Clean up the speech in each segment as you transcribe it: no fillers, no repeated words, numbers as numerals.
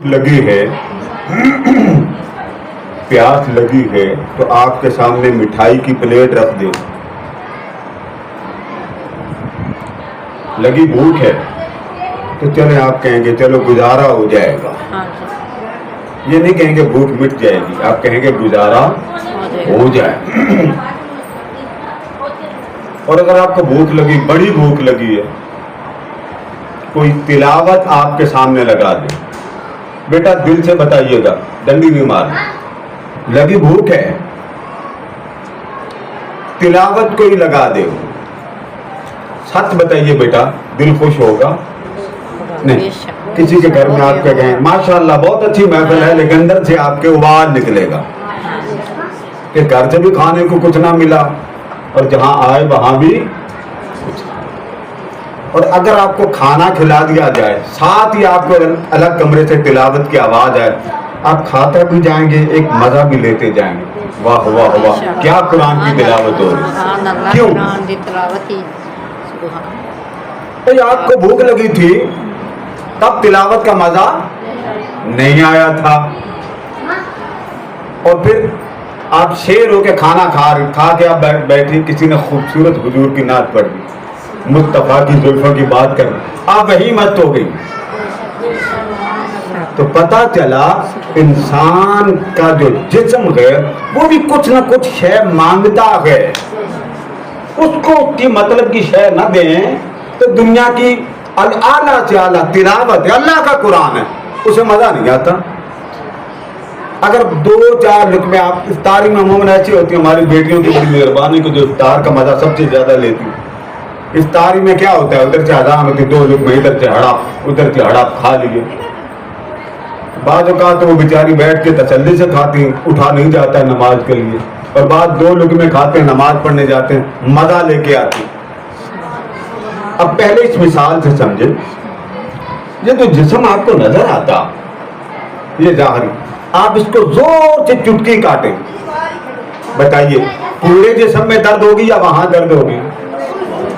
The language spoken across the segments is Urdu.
لگی ہے پیاس لگی ہے تو آپ کے سامنے مٹھائی کی پلیٹ رکھ دیں. لگی بھوک ہے تو چلے آپ کہیں گے چلو گزارا ہو جائے گا. یہ نہیں کہیں گے بھوک مٹ جائے گی, آپ کہیں گے گزارا ہو جائے. اور اگر آپ کو بھوک لگی, بڑی بھوک لگی ہے, کوئی تلاوت آپ کے سامنے لگا دے, بیٹا دل سے بتائیے گا, ڈنڈی نہیں مارنا, لگی بھوک ہے, تلاوت کوئی لگا دے, سچ بتائیے بیٹا دل خوش ہوگا؟ نہیں. کسی کے گھر میں آپ کے کہیں ماشاءاللہ بہت اچھی محفل ہے, لیکن اندر سے آپ کے آواز نکلے گا کہ گھر سے بھی کھانے کو کچھ نہ ملا اور جہاں آئے وہاں بھی کچھ. اور اگر آپ کو کھانا کھلا دیا جائے, ساتھ ہی آپ کو الگ کمرے سے تلاوت کی آواز آئے, آپ کھاتے بھی جائیں گے, ایک مزہ بھی لیتے جائیں گے. واہ واہ واہ, کیا قرآن کی تلاوت ہو رہی. کیوں؟ تو آپ کو بھوک لگی تھی تب تلاوت کا مزہ نہیں آیا تھا, اور پھر آپ شیر ہو کے کھانا کھا کے آپ بیٹھی, کسی نے خوبصورت حضور کی نعت پڑھ دی, مصطفیٰ کی زلفوں کی بات کر, آپ وہی مست ہو گئی. تو پتا چلا انسان کا جو جسم ہے وہ بھی کچھ نہ کچھ شے مانگتا ہے. اس کو کی مطلب کی شے نہ دیں تو دنیا کی اعلیٰ سے اعلیٰ تلاوت ہے, اللہ کا قرآن ہے, اسے مزہ نہیں آتا. اگر 2-4 لقمے آپ, افطاری میں عموماً ایسی ہوتی ہے, ہماری بیٹیوں کی بڑی مہربانی کو جو افطار کا مزہ سب سے زیادہ لیتی ہے. افطاری میں کیا ہوتا ہے, ادھر سے اذان ہوتی, 2 لقمے ادھر سے ہڑپ, ادھر سے ہڑپ کھا لیے. بعض اوقات تو وہ بیچاری بیٹھ کے تسلی سے کھاتی ہیں, اٹھا نہیں جاتا ہے نماز کے لیے, اور بعض 2 لقمے کھاتے ہیں, نماز پڑھنے جاتے ہیں, مزہ لے کے آتی. اب پہلے اس مثال سے سمجھے, یہ جو جسم آپ کو نظر آتا یہ ظاہری, آپ اس کو زور سے چٹکی کاٹیں, بتائیے پورے جسم میں درد ہوگی یا وہاں درد ہوگی؟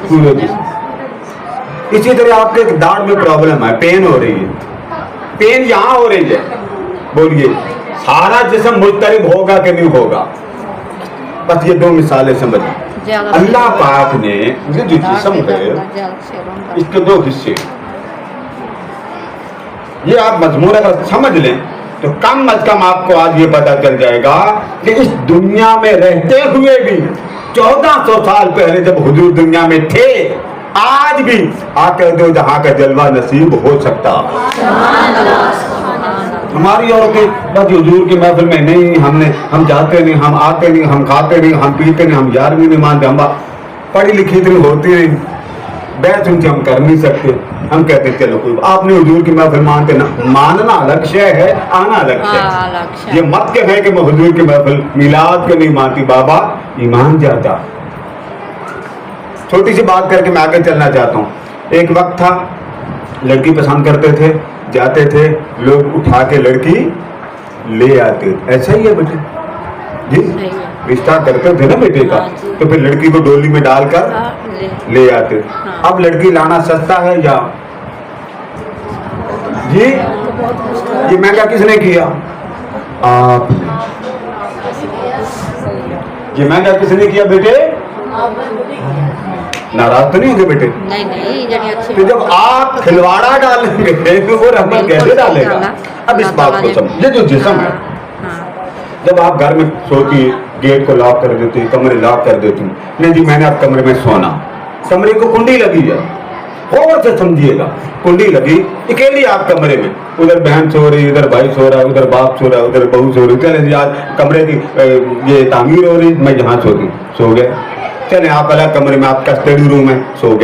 پورے جسم. اسی طرح آپ کے داڑھ میں پرابلم ہے, پین ہو رہی ہے, پین یہاں ہو رہی ہے, بولیے سارا جسم مضطرب ہوگا کہ نہیں ہوگا؟ بس یہ 2 مثالیں سمجھیں. اللہ پاک نے یہ جو جسم ہے اس کے 2 حصے, یہ آپ مضمون اگر سمجھ لیں تو کم از کم آپ کو آج یہ پتا چل جائے گا کہ اس دنیا میں رہتے ہوئے بھی 1400 سال پہلے جب حضور دنیا میں تھے, آج بھی آ کر دو جہاں کا جلوہ نصیب ہو سکتا. ہماری عورتیں بس حضور کی محفل میں نہیں, ہم جاتے نہیں, ہم آتے نہیں, ہم کھاتے نہیں, ہم پیتے نہیں, ہم یار بھی نہیں مانتے, ہم پڑھی لکھی اتنی ہوتی نہیں, بیعت ان سے ہم کر نہیں سکتے. ہم کہتے چلو کوئی, آپ نے حضور کی محفل مانتے نا, ماننا الگ شے ہے, آنا الگ شے. یہ مت کہ ہے کہ میں حضور کی محفل میلاد کے نہیں مانتی, بابا ایمان جاتا. چھوٹی سی بات کر کے میں آگے چلنا چاہتا ہوں. ایک وقت تھا لڑکی پسند کرتے تھے, جاتے تھے, لوگ اٹھا کے لڑکی لے آتے. ایسا ہی ہے بیٹے جی, رشتہ کرتے تھے نا بیٹے کا, تو پھر لڑکی کو ڈولی میں ڈال کر لے آتے. اب لڑکی لانا سستا ہے یا جی, یہ مہنگا کس نے کیا؟ آپ. یہ مہنگا کس نے کیا بیٹے؟ ناراض تو نہیں ہوگے بیٹے؟ تو جب آپ کھلواڑا ڈالیں گے تو وہ رحمت کیسے ڈالے گا؟ اب اس بات کو سمجھ, یہ جو جسم ہے, جب آپ گھر میں سوتی, گیٹ کو لاک کر دیتی, کمرے لاک کر دیتی, نہیں جی میں نے آپ کمرے میں سونا, کمرے کو کنڈی لگی ہے, غور سے سمجھیے گا, کنڈی لگی, اکیلی آپ کمرے میں, ادھر بہن سو رہی, ادھر بھائی سو رہا, ادھر باپ سو رہا, ادھر بہو سو رہی, چلے جی آج کمرے کی یہ تعمیر ہو رہی, میں جہاں سوتی سو گئے, چلے آپ الگ کمرے میں, آپ کا اسٹڈی روم ہے, سو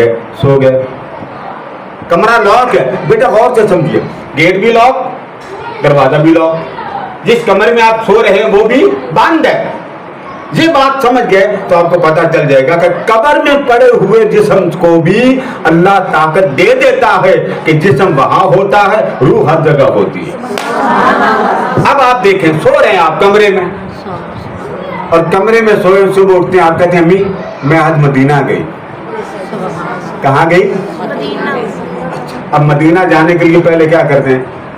گئے, کمرہ لاک ہے. بیٹا غور سے سمجھیے, گیٹ بھی لاک, دروازہ بھی لاک, جس کمرے میں آپ سو رہے ہیں وہ بھی بند ہے. یہ بات سمجھ گئے تو آپ کو پتا چل جائے گا کہ قبر میں پڑے ہوئے جسم کو بھی اللہ طاقت دے دیتا ہے کہ جسم وہاں ہوتا ہے, روح ہر جگہ ہوتی ہے. اب آپ دیکھیں, سو رہے ہیں آپ کمرے میں, اور کمرے میں سوئے, صبح اٹھتے ہیں, آپ کہتے ہیں امی میں آج مدینہ گئی. کہاں گئی؟ اب مدینہ جانے کے لیے پہلے کیا کرتے ہیں,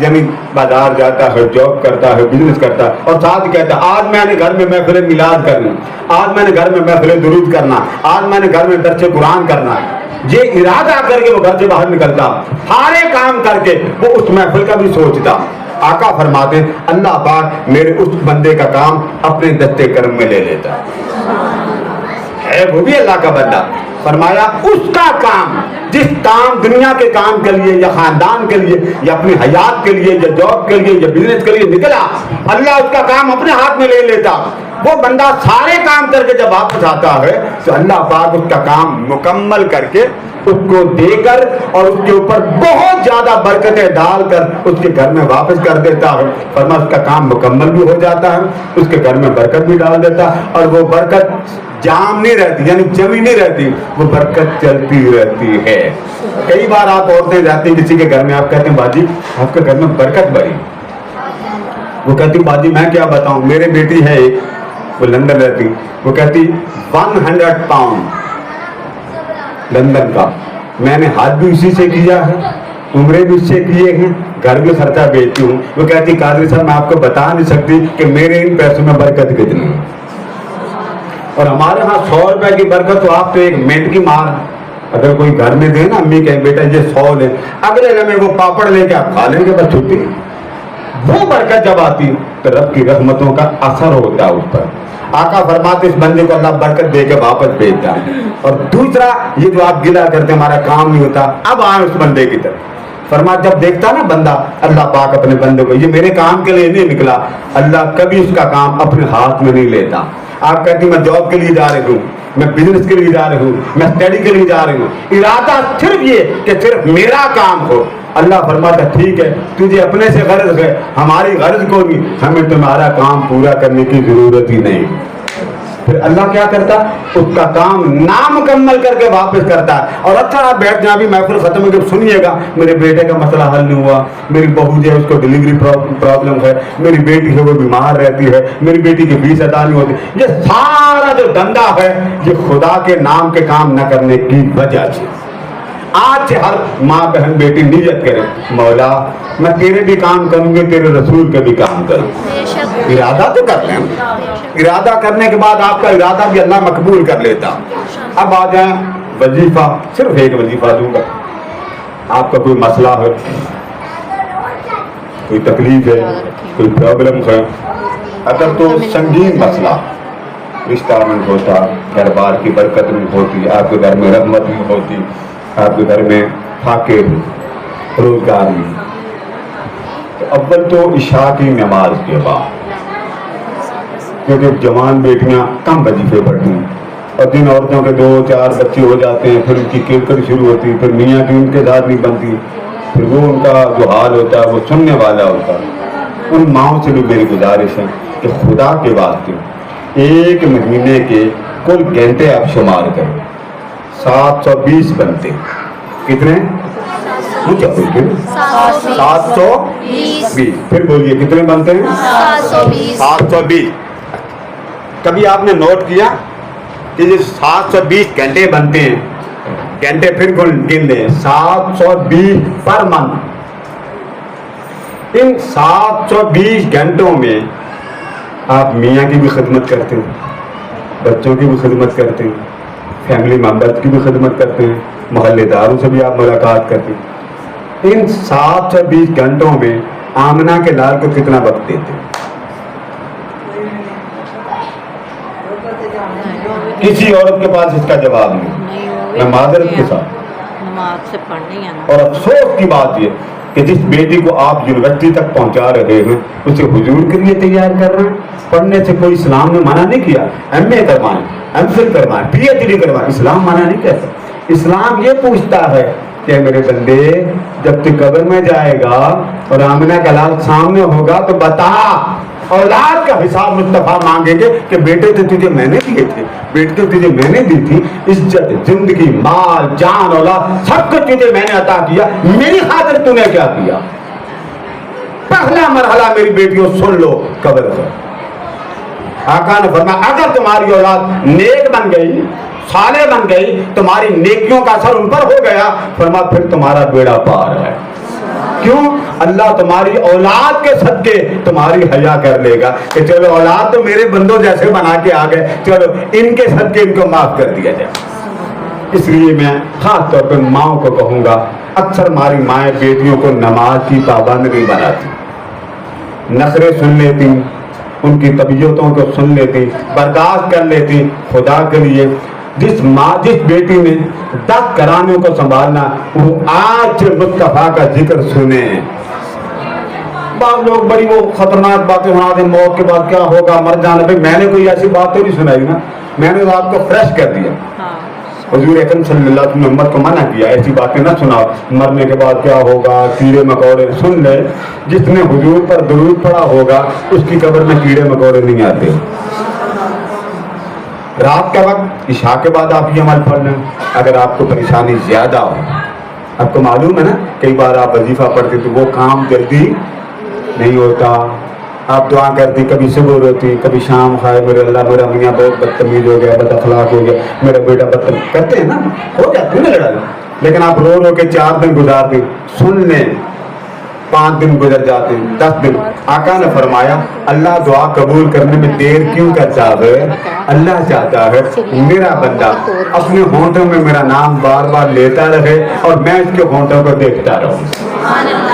یعنی بازار جاتا ہے, جاب کرتا ہے, بزنس کرتا ہے, اور ساتھ کہتا ہے آج میں نے گھر میں محفل میلاد کرنا, آج میں نے گھر میں محفل درود کرنا, آج میں نے گھر میں درس قرآن کرنا. یہ ارادہ کر کے وہ گھر سے باہر نکلتا, سارے کام کر کے وہ اس محفل کا بھی سوچتا. آقا فرماتے ہیں اللہ پاک میرے اس بندے کا کام اپنے دستے کرم میں لے لیتا ہے, وہ بھی اللہ کا بندہ. فرمایا اس کا کام, جس کام دنیا کے کام کے لیے یا خاندان کے لیے یا اپنی حیات کے لیے یا جاب کے لیے یا بزنس کے لیے نکلا, اللہ اس کا کام اپنے ہاتھ میں لے لیتا. وہ بندہ سارے کام کر کے جب واپس آتا ہے تو اللہ پاک اس کا کام مکمل کر کے اس کو دے کر اور اس کے اوپر بہت زیادہ برکتیں ڈال کر اس کے گھر میں واپس کر دیتا ہے. فرما اس کا کام مکمل بھی ہو جاتا ہے, اس کے گھر میں برکت بھی ڈال دیتا ہے, اور وہ برکت جام نہیں رہتی, یعنی جمی نہیں رہتی, وہ برکت چلتی رہتی ہے. کئی بار آپ عورتیں جاتی ہیں کسی کے گھر میں, آپ کہتے ہیں باجی آپ کے گھر میں برکت بڑی. وہ کہتی باجی میں کیا بتاؤں, میرے بیٹی ہے ایک, وہ لندن رہتی, وہ کہتی 100 پاؤنڈ لندن کا, میں نے حج بھی اسی سے کیا ہے, عمرے بھی اس سے کیے ہیں, گھر بھی خرچہ بیچتی ہوں. وہ کہتی قادری صاحب میں آپ کو بتا نہیں سکتی کہ میرے ان پیسوں میں برکت کتنی ہے. اور ہمارے ہاں 100 روپے کی برکت تو آپ تو ایک منٹ کی مار. اگر کوئی گھر میں دے نا, امی کہیں بیٹا یہ 100 لے, اگلے لمحے وہ پاپڑ لے کے آپ کھا لیں گے, بس چھٹی. وہ برکت جب آتی تو رب کی رحمتوں کا اثر ہوتا ہے اس پر. آقا فرماتے اس بندے کو اللہ برکت دے کے واپس بھیجتا ہے. اور دوسرا یہ جو آپ گلا کرتے ہمارا کام نہیں ہوتا, اب آئے اس بندے کی طرف. فرما جب دیکھتا نا بندہ اللہ پاک اپنے بندے کو, یہ میرے کام کے لیے نہیں نکلا, اللہ کبھی اس کا کام اپنے ہاتھ میں نہیں لیتا. آپ کہتی میں جاب کے لیے جا رہی ہوں, میں بزنس کے لیے جا رہی ہوں, میں اسٹڈی کے لیے جا رہی ہوں, ارادہ صرف یہ کہ صرف میرا کام ہو. اللہ فرماتا ٹھیک ہے تجھے اپنے سے غرض ہے, ہماری غرض کو نہیں, ہمیں تمہارا کام پورا کرنے کی ضرورت ہی نہیں. پھر اللہ کیا کرتا, اس کا کام نامکمل کر کے واپس کرتا ہے. اور اچھا آپ بیٹھ جائیں, ابھی محفل ختم ہو کے سنیے گا, میرے بیٹے کا مسئلہ حل نہیں ہوا, میری بہو جو ہے اس کو ڈلیوری پرابلم ہے, میری بیٹی ہے وہ بیمار رہتی ہے, میری بیٹی کی فیس ادا نہیں ہوتی. یہ سارا جو دھندا ہے یہ خدا کے نام کے کام نہ کرنے کی وجہ سے. آج سے ہر ماں بہن بیٹی نیت کرے, مولا میں تیرے بھی کام کروں گی, تیرے رسول کے بھی کام کروں. ارادہ تو کر لیں, ارادہ کرنے کے بعد آپ کا ارادہ بھی اللہ مقبول کر لیتا. اب آ جائیں وظیفہ, صرف ایک وظیفہ دوں گا. آپ کا کوئی مسئلہ ہے, کوئی تکلیف ہے, کوئی پرابلم ہے, اگر تو سنگین مسئلہ, رشتہ نہیں ہوتا, گھر بار کی برکت نہیں ہوتی, آپ کے گھر میں رحمت نہیں ہوتی, آپ کے گھر میں فاقے روزگار نہیں, تو اول تو عشاء کی نماز کے بعد, کیونکہ جوان بیٹیاں کم وظیفے پڑھتی ہیں, اور جن عورتوں کے 2-4 بچے ہو جاتے ہیں پھر ان کی کرکٹ شروع ہوتی ہے, پھر میاں کی ان کے ساتھ نہیں بنتی, پھر وہ ان کا جو حال ہوتا ہے وہ سننے والا ہوتا ہے. ان ماؤں سے بھی میری گزارش ہے کہ خدا کے واسطے ایک مہینے کے کل گھنٹے آپ شمار کریں, 720 بنتے. کتنے؟ 720. پھر بولیے کتنے بنتے ہیں؟ 720. کبھی آپ نے نوٹ کیا کہ یہ 720 گھنٹے بنتے ہیں, گھنٹے پھر گن لیں, 720 پر منتھ. ان 720 گھنٹوں میں آپ میاں کی بھی خدمت کرتے ہیں, بچوں کی بھی خدمت کرتے ہیں, فیملی ممبرز کی بھی خدمت کرتے ہیں, محلے داروں سے بھی آپ ملاقات کرتے ہیں. ان 720 گھنٹوں میں آمنہ کے لال کو کتنا وقت دیتے ہیں؟ کسی عورت کے پاس اس کا جواب نہیں. میں معذرت کے ساتھ, اور افسوس کی بات یہ کہ جس بیٹی کو آپ یونیورسٹی تک پہنچا رہے ہیں اسے حضور کے لیے تیار کر رہے ہیں. پڑھنے سے کوئی اسلام نے منع نہیں کیا, ایم اے کروائیں, ایم فل کروائیں, پی ایچ ڈی کروائیں, اسلام منع نہیں کہتا. اسلام یہ پوچھتا ہے کہ میرے بندے جب تو قبر میں جائے گا اور آمنہ کا لال سامنے ہوگا تو بتا, اولاد کا حساب مصطفیٰ مانگیں گے کہ بیٹے تو تجھے میں نے دیے تھے, بیٹے تو تجھے میں نے دی تھی, عزت, زندگی, مال, جان, اولاد سب کچھ تجھے میں نے عطا کیا, میری خاطر تو نے کیا کیا؟ پہلا مرحلہ میری بیٹیوں سن لو قبر کا. آقا نے فرمایا اگر تمہاری اولاد نیک بن گئی, صالح بن گئی, تمہاری نیکیوں کا اثر ان پر ہو گیا, فرمایا پھر تمہارا بیڑا پار ہے. کیوں؟ اللہ تمہاری اولاد کے صدقے تمہاری حیا کر لے گا کہ چلو اولاد تو میرے بندوں جیسے بنا کے آ گئے، چلو ان کے صدقے ان کو معاف کر دیا جائے۔ اس لیے میں خاص طور پر ماؤں کو کہوں گا، اکثر ہماری مائیں بیٹیوں کو نماز کی پابند نہیں بناتی، نخرے سن لیتی، ان کی طبیعتوں کو سن لیتی، برداشت کر لیتی۔ خدا کے لیے جس ماں جس بیٹی نے 10 گھرانوں کو سنبھالنا، وہ آج مصطفیٰ کا ذکر سنیں۔ بعض لوگ بڑی وہ خطرناک باتیں سناتے ہیں، موت کے بعد کیا ہوگا، مر جانا۔ بھائی میں نے کوئی ایسی بات تو نہیں سنائی نا، میں نے تو آپ کو فریش کر دیا۔ حضور اکرم صلی اللہ علیہ وسلم نے امت کو منع کیا ایسی باتیں نہ سناؤ، مرنے کے بعد کیا ہوگا، کیڑے مکوڑے۔ سن لے، جس نے حضور پر درود پڑا ہوگا اس کی قبر میں کیڑے مکوڑے نہیں آتے۔ رات کے وقت عشاء کے بعد آپ یہ عمل پڑھ لیں۔ اگر آپ کو پریشانی زیادہ ہو، آپ کو معلوم ہے نا کئی بار آپ وظیفہ پڑھتے تو وہ کام جلدی نہیں ہوتا، آپ دعا کرتی، کبھی صبح روتی، کبھی شام، خائے میرے اللہ میرا میاں بہت بدتمیز ہو گیا، بد اخلاق ہو گیا، میرا بیٹا بدتمیز، کرتے ہیں نا، ہو جاتی ہے نا لڑائی، لیکن آپ رو رو کے 4 دن گزار دیں، سن لیں، 5 دن گزر جاتے ہیں، 10 دن۔ آقا نے فرمایا اللہ دعا قبول کرنے میں دیر کیوں کرتا ہے؟ اللہ چاہتا ہے میرا بندہ اپنے ہونٹوں میں میرا نام بار بار لیتا رہے اور میں اس کے ہونٹوں کو دیکھتا رہوں۔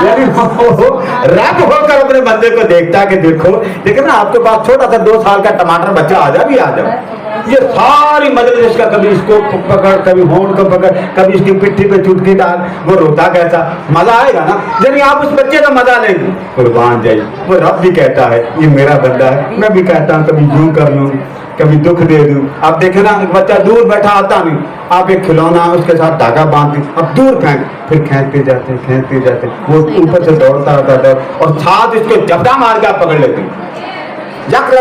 یعنی رب ہو کر اپنے بندے کو دیکھتا کہ دیکھو، لیکن آپ کے پاس چھوٹا سا 2 سال کا ٹماٹر بچہ آ جائے، یہ ساری مجلس کا کبھی اس کو پکڑ، کبھی ہونٹ کو پکڑ، کبھی اس کی پٹھی پہ چٹکی ڈال، وہ روتا کیسا، مزہ آئے گا نا؟ یعنی آپ اس بچے کا مزہ لیں گے، قربان جائے۔ وہ رب بھی کہتا ہے یہ میرا بندہ ہے، میں بھی کہتا ہوں کبھی یوں کر لوں، کبھی دکھ دے دوں۔ آپ دیکھیں نا، ایک بچہ دور بیٹھا آتا نہیں، آپ ایک کھلونا اس کے ساتھ دھاگا باندھتے، اب دور پھینک، پھر کھینچتے جاتے، وہ اوپر سے دوڑتا ہے اور ساتھ اس کو جھپٹا مار کے آپ پکڑ لیتے ہیں۔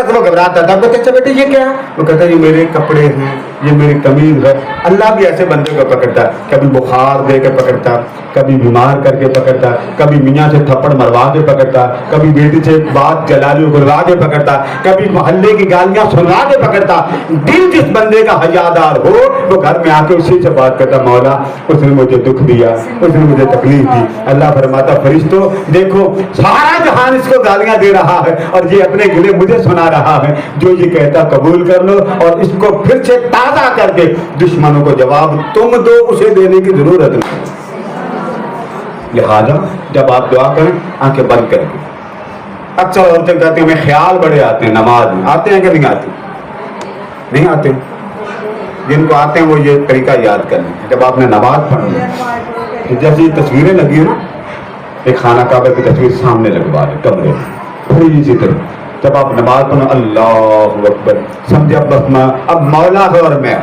وہ گھبراتا تھا، اچھا بیٹے یہ کیا؟ وہ کہتا ہے یہ میرے کپڑے ہیں، یہ میری قمیض ہے۔ اللہ بھی ایسے بندے کو پکڑتا ہے، کبھی بخار دے کے پکڑتا، کبھی بیمار کر کے پکڑتا، کبھی میاں سے تھپڑ مروا کے پکڑتا، کبھی بیٹی سے بات جلالی گلوا کے پکڑتا، کبھی محلے کی گالیاں سنوا کے پکڑتا۔ دل جس بندے کا حیادار ہو وہ گھر میں آ کے اسی سے بات کرتا، مولا اس نے مجھے دکھ دیا، اس نے مجھے تکلیف دی۔ اللہ فرماتا فرشتوں دیکھو سارا جہان اس کو گالیاں دے رہا ہے اور یہ اپنے گلے مجھے سنا رہا ہے، جو یہ کہتا قبول کر لو اور اس کو پھر سے تازہ کر کے دشمنوں کو جواب تم دو، اسے دینے کی ضرورت نہیں۔ لہذا جب آپ دعا کریں آنکھیں بند کر کے، اکثر عورتیں کہتی ہیں ہمیں خیال بڑے آتے ہیں نماز میں، آتے ہیں کہ نہیں آتے؟ نہیں آتے۔ جن کو آتے ہیں وہ یہ طریقہ یاد کر لیں، جب آپ نے نماز پڑھنی ہے جیسی تصویریں لگی ہیں نا، ایک خانہ کعبہ کی تصویر سامنے لگوا لیں کمرے میں، تھوڑی سی طرح جب آپ نماز پڑھو اللہ اکبر، سمجھے اب مولا ہے اور میں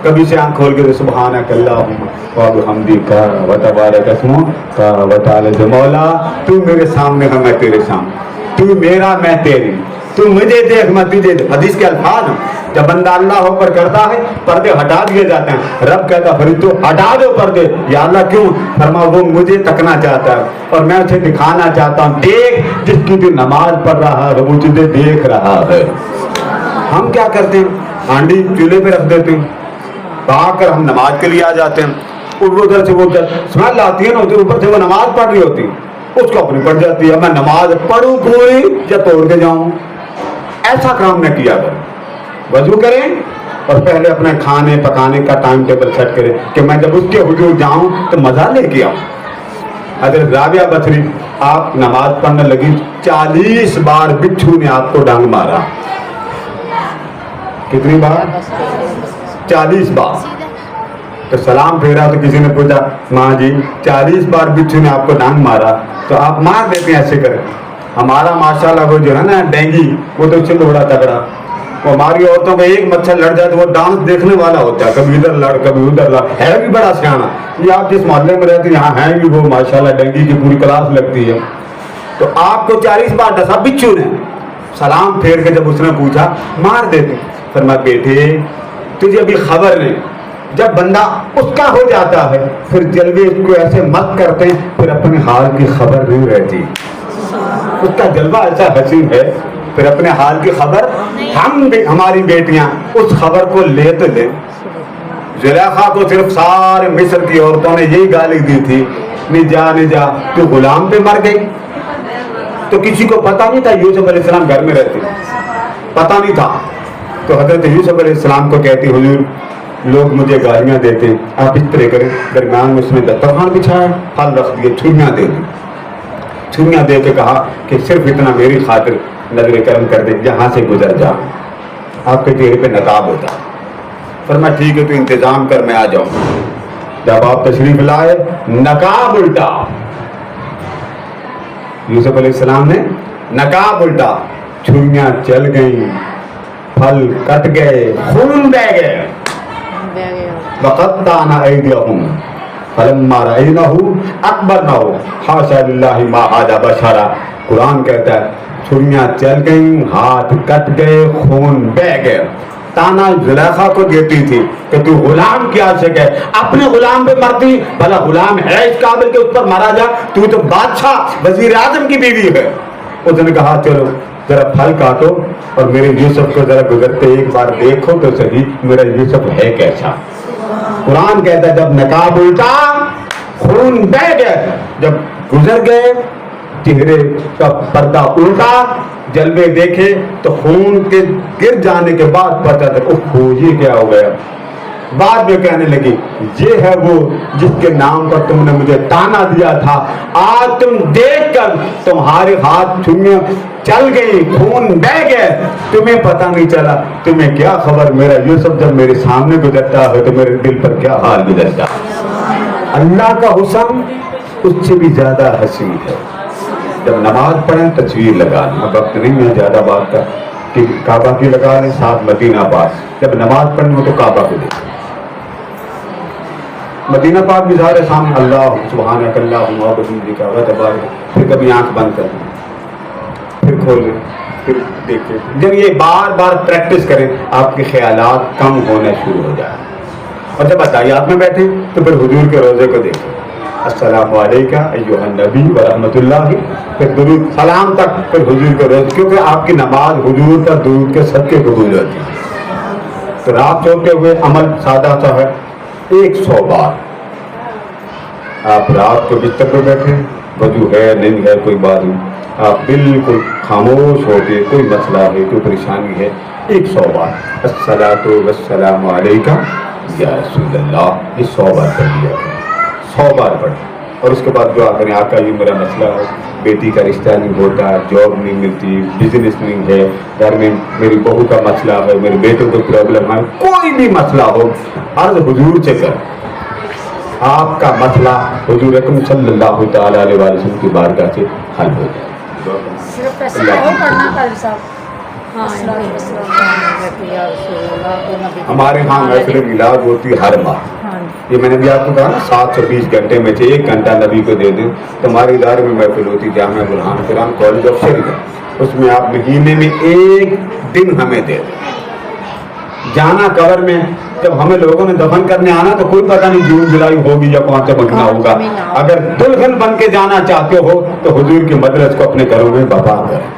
کبھی سے آنکھ کھول کے سبحانک اللہم و بحمدک و تبارک اسمک و تعالی جد، مولا تو میرے سامنے ہے میں تیرے سامنے، تو میرا میں تیری، تو مجھے دیکھ میں تجھے دیکھ۔ حدیث کے الفاظ ہیں، جب بندہ اللہ ہو کر کرتا ہے پردے ہٹا دیے جاتے ہیں، رب کہتا فرشتوں ہٹا دو پردے۔ یا اللہ کیوں؟ فرما وہ مجھے تکنا چاہتا ہے اور میں اسے دکھانا چاہتا ہوں، دیکھ جس کی تو نماز پڑھ رہا ہے وہ تجھے دیکھ رہا ہے۔ ہم کیا کرتے ہیں؟ ہانڈی چولہے پہ رکھ دیتے ہیں، پا کر ہم نماز کے لیے آ جاتے ہیں، ادھر سے وہ سمیل آتی ہے نا، اوپر سے وہ نماز پڑھ رہی ہوتی ہے، اس کو اپنی پڑ جاتی ہے، میں نماز پڑھوں پوری یا توڑ کے جاؤں؟ ایسا کام نہ کیا کریں۔ وضو کریں اور پہلے اپنے کھانے پکانے کا ٹائم ٹیبل سیٹ کریں کہ میں جب اس کے حضور جاؤں تو مزہ لے کے آؤں۔ حضرت رابعہ بصری آپ نماز پڑھنے لگی، 40 بار بچھو نے آپ کو ڈانگ مارا۔ کتنی بار؟ 40 بار۔ تو سلام پھیرا تو کسی نے پوچھا ماں جی 40 بار بچھو نے آپ کو ڈانگ مارا تو آپ مار دیتے ہیں ایسے کریں؟ ہمارا ماشاءاللہ وہ جو ہے نا ڈینگی، وہ تو چل بڑا تگڑا، وہ ہماری عورتوں کو ایک مچھر لڑ جائے تو وہ ڈانس دیکھنے والا ہوتا ہے، کبھی ادھر لڑ کبھی ادھر لڑ، ہے بھی بڑا سیانا۔ یہ آپ جس محلے میں رہتے ہیں یہاں ہیں بھی وہ ماشاءاللہ ڈینگی کی پوری کلاس لگتی ہے۔ تو آپ کو 40 بار ڈسا بچھو نے، سلام پھیر کے جب اس نے پوچھا مار دیتے۔ فرمایا بیٹے تجھے ابھی خبر نہیں، جب بندہ اس کا ہو جاتا ہے پھر جلوے اس کو ایسے مت کرتے ہیں پھر اپنے حال کی خبر نہیں رہتی، اس کا جلوہ ایسا حسین ہے پھر اپنے حال کی خبر۔ ہم بھی ہماری بیٹیاں اس خبر کو لے لیں۔ زلیخا کو صرف سارے مصر کی عورتوں نے یہی گالی دی تھی نجا تو غلام پہ مر گئی. تو کسی کو پتا نہیں تھا یوسف علیہ السلام گھر میں رہتے, پتا نہیں تھا. تو حضرت یوسف علیہ السلام کو کہتی حضور لوگ مجھے گالیاں دیتے, آپ اس طرح کریں. درمیان میں اس نے دسترخوان بچھایا, پھل رکھ دیے, چھریاں دے دی. چھریاں دے کے کہا کہ صرف اتنا میری خاطر نظر کرم کر دے, یہاں سے گزر جا, آپ کے چہرے پہ نقاب ہوتا. فرمایا ٹھیک ہے تو انتظام کر, میں آ جاؤں. جب آپ تشریف لائے نقاب الٹا, یوسف علیہ السلام نے نقاب الٹا, چھریاں چل گئیں, پھل کٹ گئے, خون بہ گئے. وقطعنا ایدیہم فلما رأینہ اکبرنہ حاشا للہ ما ھذا بشرا. قرآن کہتا ہے چھریاں چل گئیں, ہاتھ کٹ گئے, خون بہ گئے. تانا زلیخا کو دیتی تھی کہ تو غلام کی عاشق ہے, اپنے غلام پہ مرتی, بھلا غلام ہے اس قابل کہ اس پر مارا جا, تو بادشاہ وزیر اعظم کی بیوی ہے. اس نے کہا چلو ذرا پھل کاٹو اور میرے یوسف کو ذرا گزرتے ایک بار دیکھو تو صحیح میرا یوسف ہے کیسا. قرآن کہتا ہے جب نقاب الٹا خون بہ گئے, جب گزر گئے چہرے کا پردہ الٹا, جلوے دیکھے تو خون کے گر جانے کے بعد پتا تھا یہ کیا ہو گیا. بعد میں کہنے لگی یہ ہے وہ جس کے نام پر تم نے مجھے تانا دیا تھا, آج تم دیکھ کر تمہارے ہاتھ چھریاں چل گئی, خون بہ گئے, تمہیں پتہ نہیں چلا. تمہیں کیا خبر میرا یوسف جب میرے سامنے گزرتا ہے تو میرے دل پر کیا حال گزرتا. اللہ کا حسن اس سے بھی زیادہ حسین ہے. جب نماز پڑھیں تصویر لگا لیں, اب وقت نہیں ہے زیادہ بات کا کہ کعبہ کی لگا لیں, ساتھ مدینہ پاک. جب نماز پڑھنی ہو تو کعبہ کو دیکھیں, مدینہ پاک بھی ظاہر سامنے اللہ سبحانک اللہم و بحمدک و تبارک. پھر کبھی آنکھ بند کر لیں, پھر کھول لیں, پھر دیکھیں. جب یہ بار بار پریکٹس کریں آپ کے خیالات کم ہونا شروع ہو جائیں. اور جب عطیات میں بیٹھیں تو پھر حضور کے روزے کو دیکھیں, السلام علیکہ ایھا النبی ورحمۃ اللہ, پھر درود سلام تک, پھر حضور کے روزے, کیونکہ آپ کی نماز حضور کا درود کے صدقے قبول ہوتی ہے. تو رات سوتے ہوئے عمل سادہ سا ہے, 100 بار آپ رات کو بستر پہ بیٹھے, وضو ہے نہیں ہے کوئی بات نہیں, آپ بالکل خاموش ہو کے, کوئی مسئلہ ہے کوئی پریشانی ہے, 100 بار الصلاۃ والسلام علیکہ یا رسول اللہ, یہ 100 بار پڑھ لیا, 100 بار پڑھ. اور اس کے بعد دعا کریں آقا یہ میرا مسئلہ ہے, بیٹی کا رشتہ نہیں ہوتا, جاب نہیں ملتی, بزنس نہیں ہے, گھر میں میری بہو کا مسئلہ ہے, میرے بیٹوں کو پرابلم ہے, کوئی بھی مسئلہ ہو عرض حضور سے کر. آپ کا مسئلہ حضور اکرم صلی اللہ تعالیٰ علیہ وسلم کی بارگاہ سے حل ہو جائے. صرف فیصلہ ہو پڑھنا قاری صاحب. ہمارے ہاں محفل میلاد ہوتی ہر ماہ. یہ میں نے بھی آپ کو کہا نا 720 گھنٹے میں سے 1 گھنٹہ نبی کو دے دیں. تو ہمارے ادارے میں محفل ہوتی جامعہ برہان کرام کالج آف شریعت, اس میں آپ مہینے میں 1 دن ہمیں دے دیں. جانا کور میں جب ہمیں لوگوں نے دفن کرنے آنا تو کوئی پتہ نہیں جون جولائی ہوگی یا کون سا مہینہ ہوگا. اگر دلہن بن کے جانا چاہتے ہو تو حضور کے مدرس کو اپنے گھروں میں بپا کریں,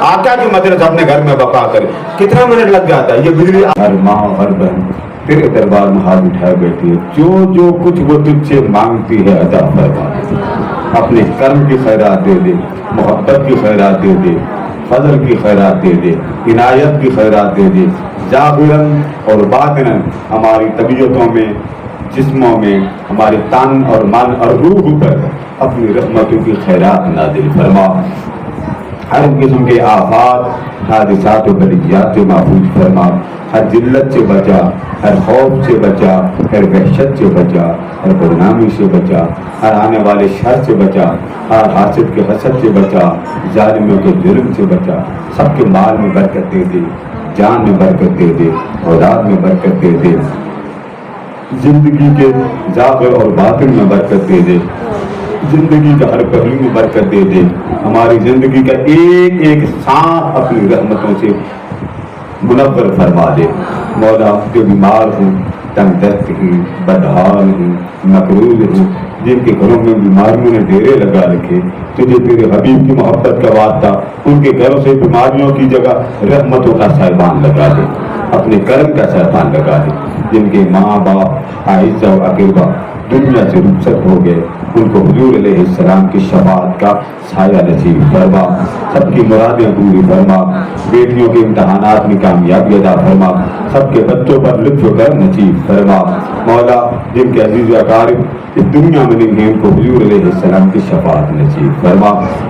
آقا کی مدرس اپنے گھر میں بپا کریں. کتنا منٹ لگ جاتا ہے, یہ بجلی ہر ماں ہر بہن تیرے دربار میں ہاتھ اٹھائے بیٹھی ہے, جو کچھ وہ تجھ سے مانگتی ہے عطا فرما دے. اپنے کرم کی خیرات دے دے, محبت کی خیرات دے دے, فضل کی خیرات دے دے, عنایت کی خیرات دے دے. ظاہراً اور باطناً ہماری طبیعتوں میں, جسموں میں, ہمارے تن اور من اور روح پر اپنی رحمتوں کی خیرات نازل فرما. ہر قسم کے آفات, حادثات و بلیات سے محفوظ فرما. ہر ذلت سے بچا, ہر خوف سے بچا, ہر وحشت سے بچا, ہر بدنامی سے بچا, ہر آنے والے شر سے بچا, ہر حاسد کے حسد سے بچا, ظالموں کے ظلم سے بچا. سب کے مال میں برکت دے دے, جان میں برکت دے دے, اولاد میں برکت دے دے, زندگی کے ظاہر اور باطن میں برکت دے دے, زندگی کا ہر پہلو میں برکت دے دے. ہماری زندگی کا ایک ایک سانس اپنی رحمتوں سے منور فرما دے. مولا جو بیمار ہوں, تنگ دست ہوں, بدحال ہوں, مقروض ہوں, جن کے گھروں میں بیماریوں نے ڈیرے لگا رکھے, تجھے تیرے حبیب کی محبت کا واسطہ ان کے گھروں سے بیماریوں کی جگہ رحمتوں کا سائبان لگا دے, اپنے کرم کا سائبان لگا دے. جن کے ماں باپ عائزہ و اقربا دنیا سے رخصت ہو گئے ان کو حضور علیہ السلام کی شفاعت کا سایہ نصیب فرما، سب کی مرادیں پوری فرما، بیٹیوں کے امتحانات میں کامیابی عطا فرما، سب کے بچوں پر لطف و کرم نصیب فرما مولا، جن کے عزیز و اقارب اس دنیا میں نہیں ہیں ان کو حضور علیہ السلام کی شفاعت نصیب فرما،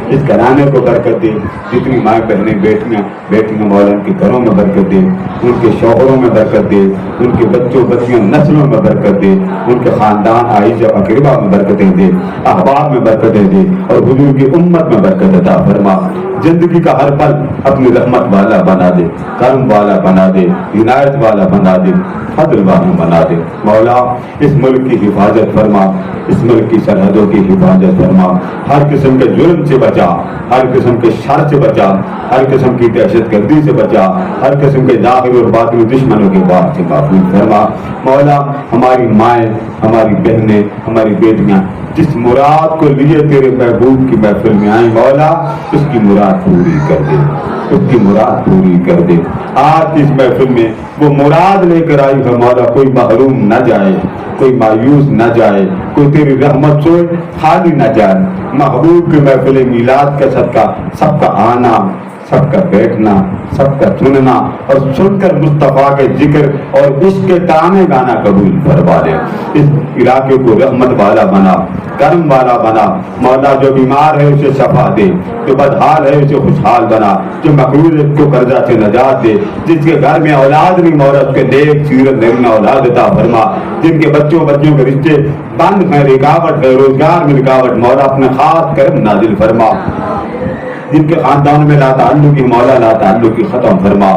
اس گھرانے کو برکت دے، جتنی مائیں بہنیں بیٹیاں مولا ان کے گھروں میں برکت دے، ان کے شوہروں میں برکت دے، ان کے بچوں بچیاں نسلوں میں برکت دے، ان کے خاندان عائشہ اقربا میں برکتیں دے، احباب میں برکتیں دے، اور حضور کی امت میں برکت عطا فرما، زندگی کا ہر پل اپنی رحمت والا بنا دے، کرم والا بنا دے، عنایت والا بنا دے، فضل والا بنا دے مولا، اس ملک کی حفاظت فرما، اس ملک کی سرحدوں کی حفاظت فرما، ہر قسم کے جرم سے بچا، ہر قسم کے شر سے بچا، ہر قسم کی دہشت گردی سے بچا، ہر قسم کے داخل اور باطنی دشمنوں کے وار سے محفوظ فرما مولا، ہماری مائیں، ہماری بہنیں، ہماری بیٹیاں جس مراد کو لیے تیرے محبوب کی محفل میں آئیں مولا، اس کی مراد پوری کر دے، اس کی مراد پوری کر دے، آج اس محفل میں وہ مراد لے کر آئی ہے مولا، کوئی محروم نہ جائے، کوئی مایوس نہ جائے، کوئی تیری رحمت سے خالی نہ جائے، محبوب کے محفل میلاد کا صدقہ سب کا آنا، سب کا بیٹھنا، سب کا سننا اور سن کر مصطفیٰ کے ذکر اور عشق کے تانے گانا قبول فرما لے، اس علاقے کو رحمت والا بنا، کرم والا بنا مولا، جو بیمار ہے اسے شفا دے، جو بدحال ہے اسے خوشحال بنا، جو مقروض ہے اس کو قرضہ سے نجات دے، جس کے گھر میں اولاد نہیں مولا اس کے نیک سیرت نرم اولاد عطا فرما، جن کے بچوں کے رشتے بند ہیں، رکاوٹ ہے، روزگار میں رکاوٹ مولا اپنے خاص کرم نازل فرما، جن کے خاندان میں لا تعلقی مولا لا تعلقی ختم فرما،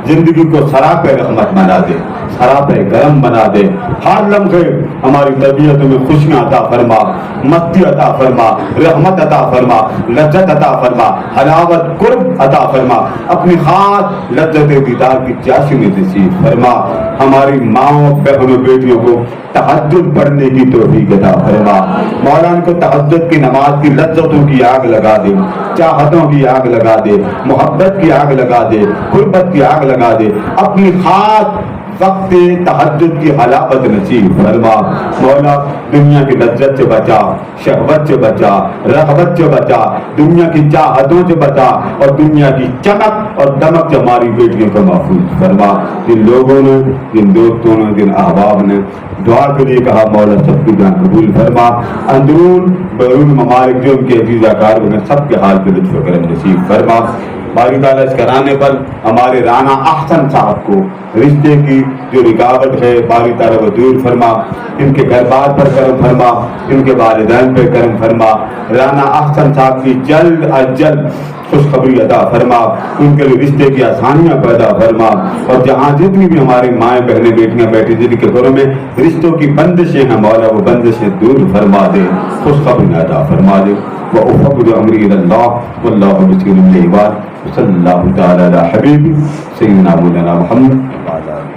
زندگی کو سراپ رحمت بنا دے، سراپ کرم بنا دے، ہر لمحے ہماری طبیعت میں خوشیاں عطا فرما، مستی عطا فرما، رحمت عطا فرما، لذت عطا فرما، حلاوت قرب عطا فرما، اپنی خاص لذت دیدار کی چاشنی نصیب فرما، ہماری ماؤں بہنوں بیٹیوں کو تہجد پڑھنے کی توفیق عطا فرما مولا، ان کو تہجد کی نماز کی لذتوں کی آگ لگا دے، چاہتوں کی آگ لگا دے، محبت کی آگ لگا دے، قربت کی آگ لگا دے، اپنی خاص وقت تہجد کی حلاوت نصیب فرما مولا، دنیا کی لذت سے بچا، شہوت سے بچا، رغبت سے بچا، دنیا کی چاہتوں سے بچا، اور دنیا کی چمک اور دمک سے ہماری بیٹیوں کو محفوظ فرما، جن لوگوں نے، جن دوستوں نے، جن احباب نے دعا کے لیے کہا مولا سب کی جان قبول فرما، اندرون بیرون ممالک جو ان کے عزیز اقارب ہیں سب کے حال پہ لطف و کرم نصیب فرما، باری تعالیٰ اس کرانے پر ہمارے رانا احسن صاحب کو رشتے کی جو رکاوٹ ہے باری تعالیٰ کو دور فرما، ان کے گھر بار پر کرم فرما، ان کے والدین پہ کرم فرما، رانا احسن صاحب کی جلد از جلد خوشخبری عطا فرما، ان کے لیے رشتے کی آسانیاں پیدا فرما، اور جہاں جتنی بھی ہماری مائیں بہنیں بیٹیاں بیٹھی جن کے گھروں میں رشتوں کی بندشیں ہیں مولا وہ بندشیں دور فرما دے، خوشخبری عطا فرما دے، وَأُفَوِّضُ أَمْرِي إِلَى اللَّهِ وَاللَّهُ بَصِيرٌ بِالْعِبَادِ، وصلی اللہ تعالی علی حبیب سیدنا مولانا محمد وعلی آلہ